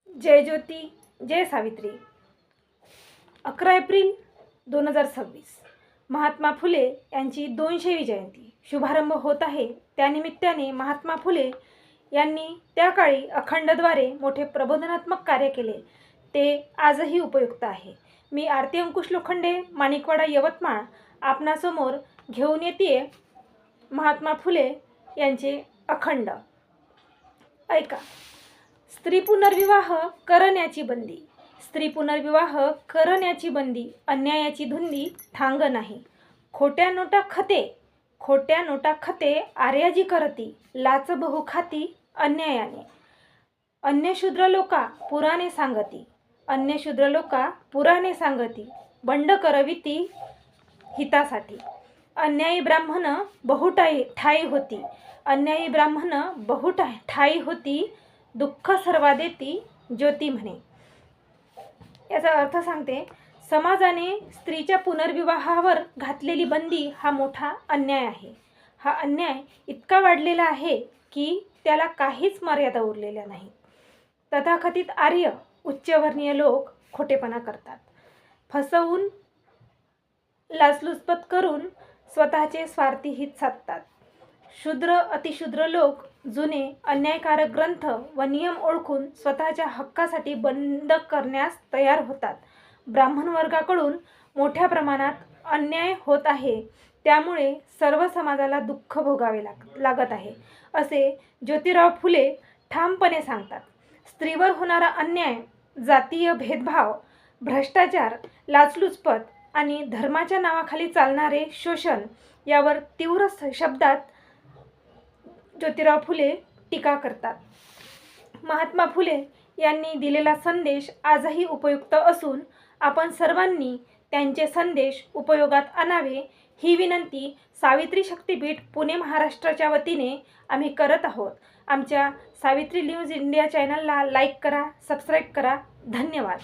जय ज्योती जय Savitri. 11 April 2026 Mahatma Phule यांची 200वी जयंती शुभारंभ होत आहे। त्यानिमित्ताने महात्मा फुले यांनी त्या काळी अखंडद्वारे मोठे प्रबोधनात्मक कार्य केले, ते आजही उपयुक्त आहे। मी आरती अंकुश लोखंडे, माणिकवाडा, यवतमाळ आपणासमोर घेऊन येते महात्मा फुले यांचे अखंड। ऐका। स्त्री पुनर्विवाह करण्याची बंदी, स्त्री पुनर्विवाह करण्याची बंदी, अन्यायाची धुंदी ठांग नाही। खोट्या नोटा खते आर्याजी करती, लाच बहु खाती अन्यायाने। अन्य शूद्र लोका पुराणे सांगती, बंड करविती हितासाठी। अन्यायी ब्राह्मण बहु ठाई होती, दुःख सर्वा देती ज्योती म्हणे। याचा अर्थ सांगते, समाजाने स्त्रीच्या पुनर्विवाहावर घातलेली बंदी हा मोठा अन्याय आहे। हा अन्याय इतका वाढलेला आहे की त्याला काहीच मर्यादा उरलेल्या नाही। तथाकथित आर्य उच्चवर्णीय लोक खोटेपणा करतात, फसवून लाचलुचपत करून स्वतःचे स्वार्थी हित साधतात। शूद्र अतिशूद्र लोक जुने अन्यायकारक ग्रंथ व नियम ओळखून स्वतःच्या हक्कासाठी बंद करण्यास तयार होतात। ब्राह्मण वर्गाकडून मोठ्या प्रमाणात अन्याय होत आहे, त्यामुळे सर्व समाजाला दुःख भोगावे लागत आहे, असे ज्योतिराव फुले ठामपणे सांगतात। स्त्रीवर होणारा अन्याय, जातीय भेदभाव, भ्रष्टाचार, लाचलुचपत आणि धर्माच्या नावाखाली चालणारे शोषण यावर तीव्र शब्दात ज्योतिराव फुले टीका करतात। महात्मा फुले यांनी दिलेला संदेश आजही उपयुक्त असून आपण सर्वांनी त्यांचे संदेश उपयोगात आणावे, ही विनंती सावित्री शक्तीपीठ पुणे महाराष्ट्राच्या वतीने आम्ही करत आहोत। आमच्या सावित्री न्यूज इंडिया चॅनलला लाईक करा, सबस्क्राईब करा। धन्यवाद।